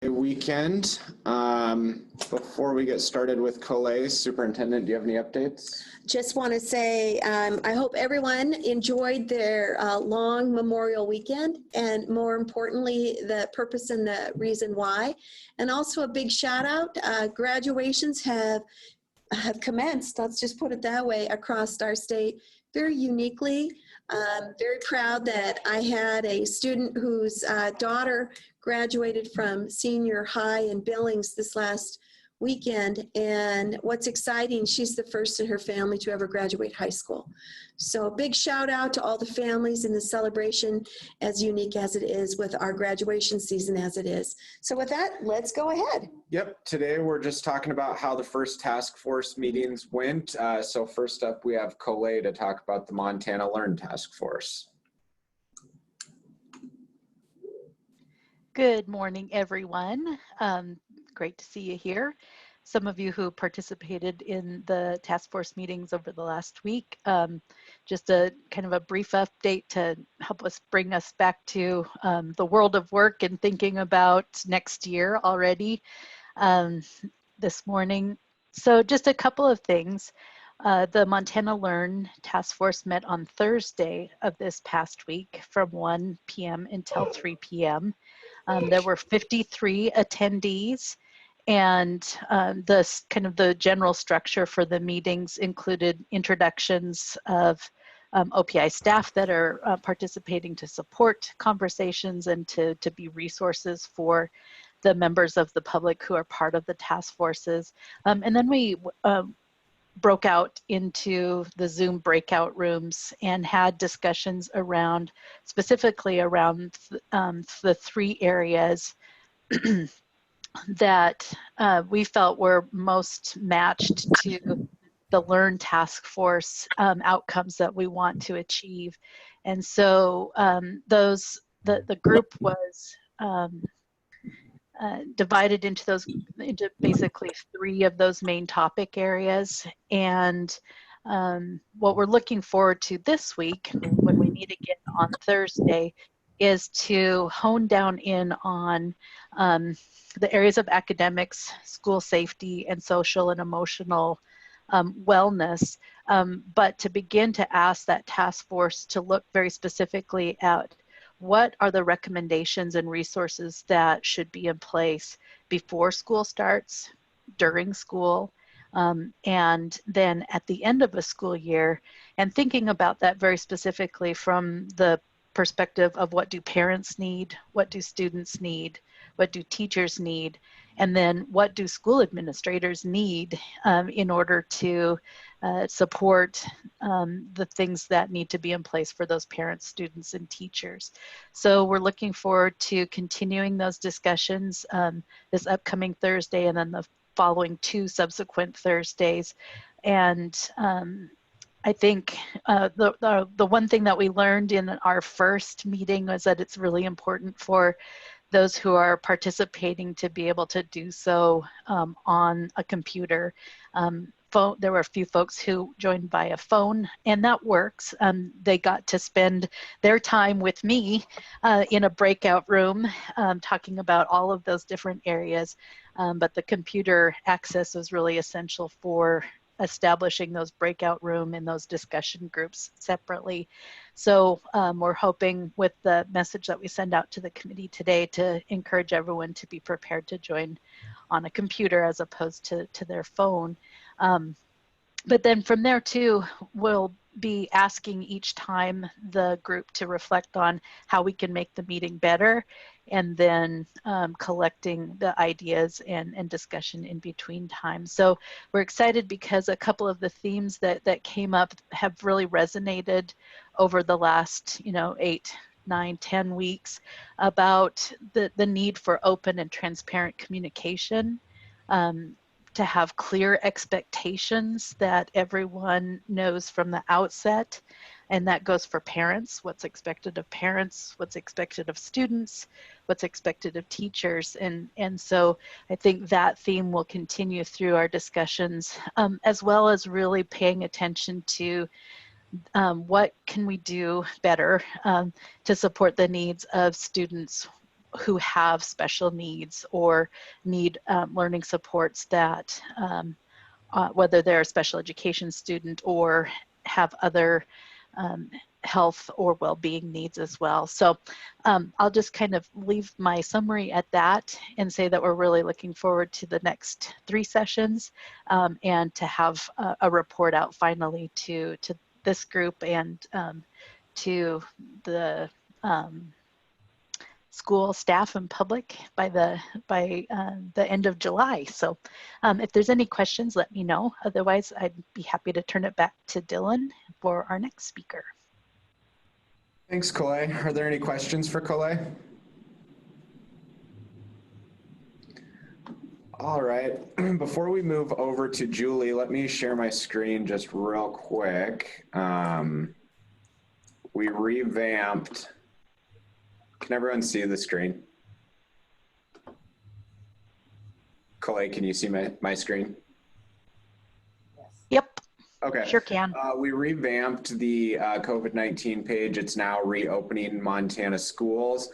Weekend. Before we get started with Collet, Superintendent, do you have any updates? Just want to say I hope everyone enjoyed their long Memorial Weekend, and more importantly, the purpose and the reason why. And also a big shout out, graduations have commenced, let's just put it that way, across our state very uniquely. Very proud that I had a student whose daughter graduated from senior high in Billings this last weekend, and what's exciting, she's the first in her family to ever graduate high school. So a big shout out to all the families in the celebration, as unique as it is, with our graduation season as it is. So with that, let's go ahead. Yep, today we're just talking about how the first task force meetings went. So first up, we have Collet to talk about the Montana Learn Task Force. Good morning, everyone. Great to see you here. Some of you who participated in the task force meetings over the last week. Just a kind of a brief update to help us bring us back to the world of work and thinking about next year already this morning. So just a couple of things. The Montana Learn Task Force met on Thursday of this past week from 1 p.m. until 3 p.m. There were 53 attendees, and the general structure for the meetings included introductions of OPI staff that are participating to support conversations and to be resources for the members of the public who are part of the task forces. And then we broke out into the Zoom breakout rooms and had discussions around, specifically around the three areas that we felt were most matched to the Learn Task Force outcomes that we want to achieve. And so the group was divided into basically three of those main topic areas. And what we're looking forward to this week, when we meet again on Thursday, is to hone down in on the areas of academics, school safety, and social and emotional wellness, but to begin to ask that task force to look very specifically at what are the recommendations and resources that should be in place before school starts, during school, and then at the end of a school year, and thinking about that very specifically from the perspective of what do parents need, what do students need, what do teachers need, and then what do school administrators need in order to support the things that need to be in place for those parents, students, and teachers. So we're looking forward to continuing those discussions this upcoming Thursday and then the following two subsequent Thursdays. And I think the one thing that we learned in our first meeting was that it's really important for those who are participating to be able to do so on a computer. There were a few folks who joined via phone, and that works. They got to spend their time with me in a breakout room talking about all of those different areas, but the computer access was really essential for establishing those breakout room and those discussion groups separately. So we're hoping with the message that we send out to the committee today to encourage everyone to be prepared to join on a computer as opposed to their phone. But then from there too, we'll be asking each time the group to reflect on how we can make the meeting better, and then collecting the ideas and discussion in between times. So we're excited because a couple of the themes that came up have really resonated over the last 8, 9, 10 weeks about the need for open and transparent communication, to have clear expectations that everyone knows from the outset. And that goes for parents, what's expected of parents, what's expected of students, what's expected of teachers. And so I think that theme will continue through our discussions, as well as really paying attention to what can we do better to support the needs of students who have special needs or need learning supports that whether they're a special education student or have other health or well-being needs as well. So I'll just kind of leave my summary at that and say that we're really looking forward to the next 3 sessions and to have a report out finally to this group and to the school staff and public by the end of July. So if there's any questions, let me know. Otherwise, I'd be happy to turn it back to Dylan for our next speaker. Thanks, Colette. Are there any questions for Colette? All right. Before we move over to Julie, let me share my screen just real quick. We revamped. Can everyone see the screen? Colette, can you see my screen? Yep. Okay. Sure can. We revamped the COVID-19 page. It's now reopening Montana schools.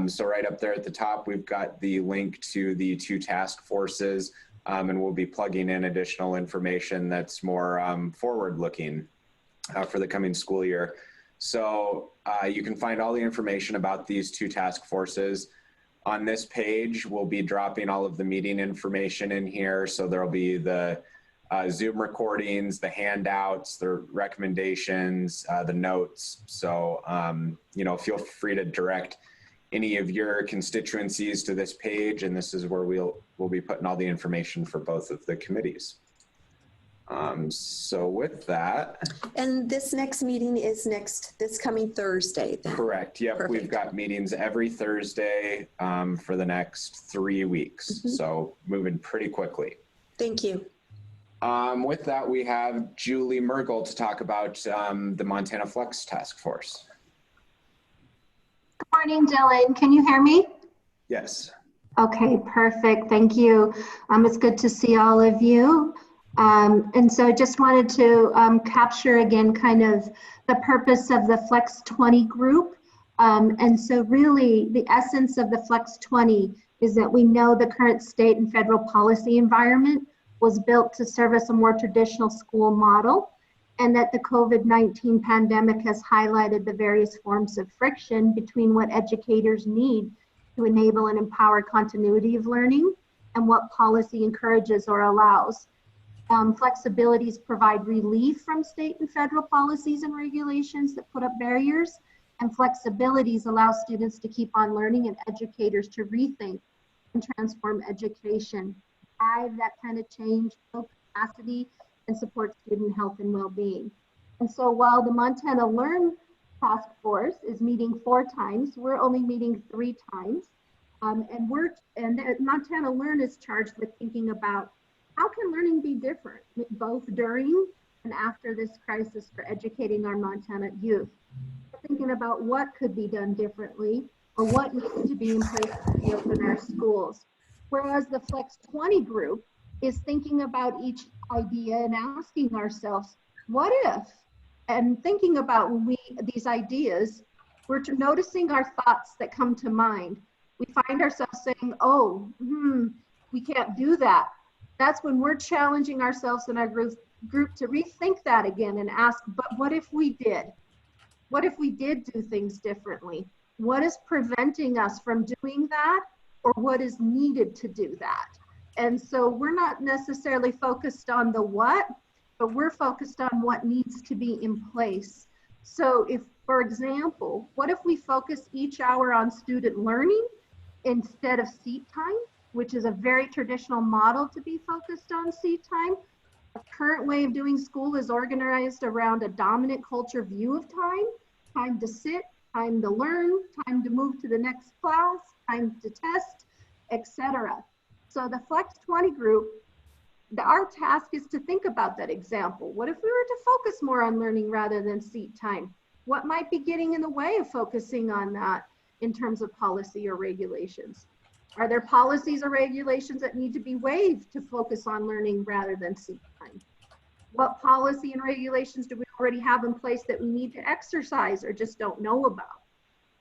So right up there at the top, we've got the link to the 2 task forces, and we'll be plugging in additional information that's more forward-looking for the coming school year. So you can find all the information about these 2 task forces. On this page, we'll be dropping all of the meeting information in here. So there'll be the Zoom recordings, the handouts, the recommendations, the notes. So, you know, feel free to direct any of your constituencies to this page, and this is where we'll be putting all the information for both of the committees. So with that. And this next meeting is this coming Thursday then? Correct. Yep. Perfect. We've got meetings every Thursday for the next 3 weeks. Mm-hmm. So moving pretty quickly. Thank you. With that, we have Julie Mergel to talk about the Montana Flex Task Force. Good morning, Dylan. Can you hear me? Yes. Okay, perfect. Thank you. It's good to see all of you. And so I just wanted to capture again kind of the purpose of the Flex 20 group. And so really the essence of the Flex 20 is that we know the current state and federal policy environment was built to service a more traditional school model, and that the COVID-19 pandemic has highlighted the various forms of friction between what educators need to enable and empower continuity of learning and what policy encourages or allows. Flexibilities provide relief from state and federal policies and regulations that put up barriers, and flexibilities allow students to keep on learning and educators to rethink and transform education, drive that kind of change, build capacity, and support student health and well-being. And so while the Montana Learn Task Force is meeting 4 times, we're only meeting 3 times. And Montana Learn is charged with thinking about how can learning be different, both during and after this crisis for educating our Montana youth. We're thinking about what could be done differently or what needs to be in place to reopen our schools. Whereas the Flex 20 group is thinking about each idea and asking ourselves, what if? And thinking about these ideas, we're noticing our thoughts that come to mind. We find ourselves saying, oh, we can't do that. That's when we're challenging ourselves in our group to rethink that again and ask, but what if we did? What if we did do things differently? What is preventing us from doing that, or what is needed to do that? And so we're not necessarily focused on the what, but we're focused on what needs to be in place. So if, for example, what if we focus each hour on student learning instead of seat time, which is a very traditional model to be focused on seat time? Our current way of doing school is organized around a dominant culture view of time to sit, time to learn, time to move to the next class, time to test, etc. So the Flex 20 group, our task is to think about that example. What if we were to focus more on learning rather than seat time? What might be getting in the way of focusing on that in terms of policy or regulations? Are there policies or regulations that need to be waived to focus on learning rather than seat time? What policy and regulations do we already have in place that we need to exercise or just don't know about?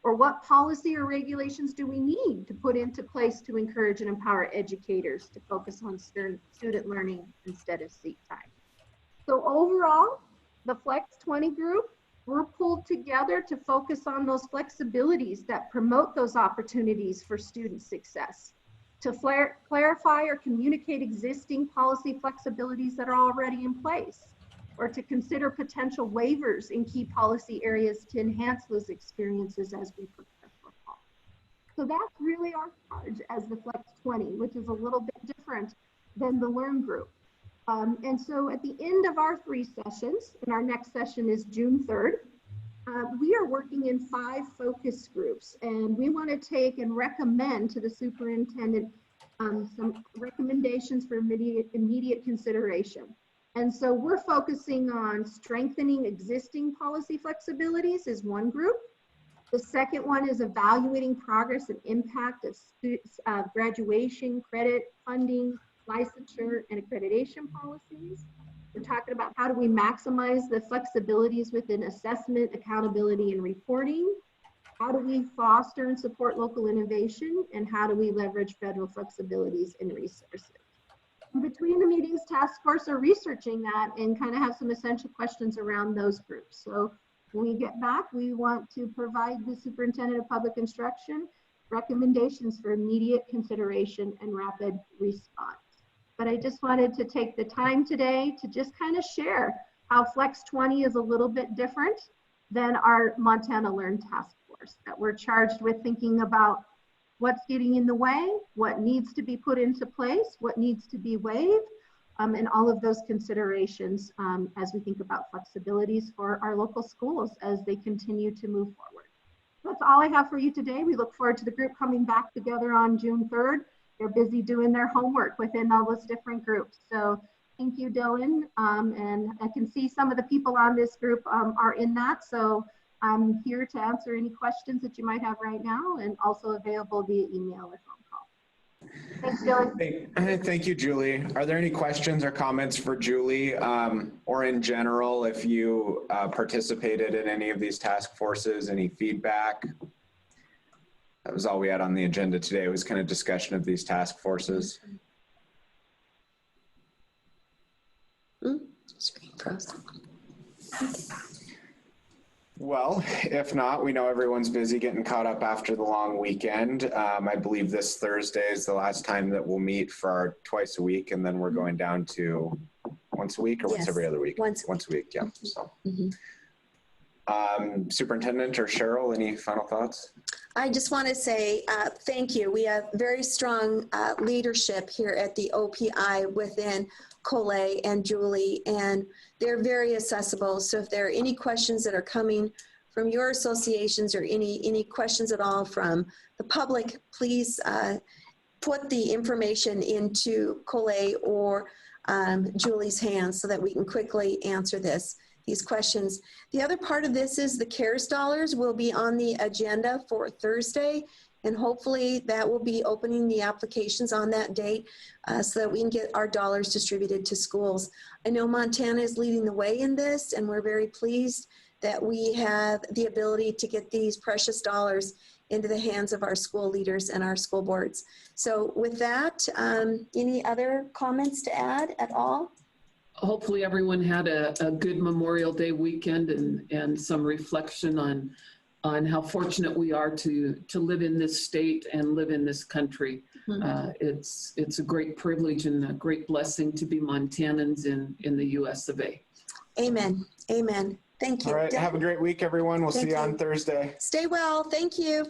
Or what policy or regulations do we need to put into place to encourage and empower educators to focus on student learning instead of seat time? So overall, the Flex 20 group, we're pulled together to focus on those flexibilities that promote those opportunities for student success, to clarify or communicate existing policy flexibilities that are already in place, or to consider potential waivers in key policy areas to enhance those experiences as we prepare for fall. So that's really our charge as the Flex 20, which is a little bit different than the Learn group. And so at the end of our 3 sessions, and our next session is June 3rd, we are working in 5 focus groups, and we want to take and recommend to the superintendent some recommendations for immediate consideration. And so we're focusing on strengthening existing policy flexibilities is one group. The second one is evaluating progress and impact of students' graduation, credit, funding, licensure, and accreditation policies. We're talking about how do we maximize the flexibilities within assessment, accountability, and reporting. How do we foster and support local innovation? And how do we leverage federal flexibilities and resources? In between the meetings, task force are researching that and kind of have some essential questions around those groups. So when we get back, we want to provide the superintendent of public instruction recommendations for immediate consideration and rapid response. But I just wanted to take the time today to just kind of share how Flex 20 is a little bit different than our Montana Learn Task Force, that we're charged with thinking about what's getting in the way, what needs to be put into place, what needs to be waived, and all of those considerations as we think about flexibilities for our local schools as they continue to move forward. That's all I have for you today. We look forward to the group coming back together on June 3rd. They're busy doing their homework within all those different groups. So thank you, Dylan. And I can see some of the people on this group are in that. So I'm here to answer any questions that you might have right now, and also available via email or phone call. Thanks, Dylan. Thank you, Julie. Are there any questions or comments for Julie, or in general, if you participated in any of these task forces, any feedback? That was all we had on the agenda today, was kind of discussion of these task forces. Screen frozen. Well, if not, we know everyone's busy getting caught up after the long weekend. I believe this Thursday is the last time that we'll meet for our twice a week, and then we're going down to once a week or once every other week? Once a week, yeah. So. Superintendent or Cheryl, any final thoughts? I just want to say thank you. We have very strong leadership here at the OPI within Colette and Julie, and they're very accessible. So if there are any questions that are coming from your associations or any questions at all from the public, please put the information into Colette or Julie's hands so that we can quickly answer these questions. The other part of this is the CARES dollars will be on the agenda for Thursday, and hopefully that will be opening the applications on that date so that we can get our dollars distributed to schools. I know Montana is leading the way in this, and we're very pleased that we have the ability to get these precious dollars into the hands of our school leaders and our school boards. So with that, any other comments to add at all? Hopefully everyone had a good Memorial Day weekend and some reflection on how fortunate we are to live in this state and live in this country. It's a great privilege and a great blessing to be Montanans in the US of A. Amen. Amen. Thank you. All right. Have a great week, everyone. We'll see you on Thursday. Stay well. Thank you.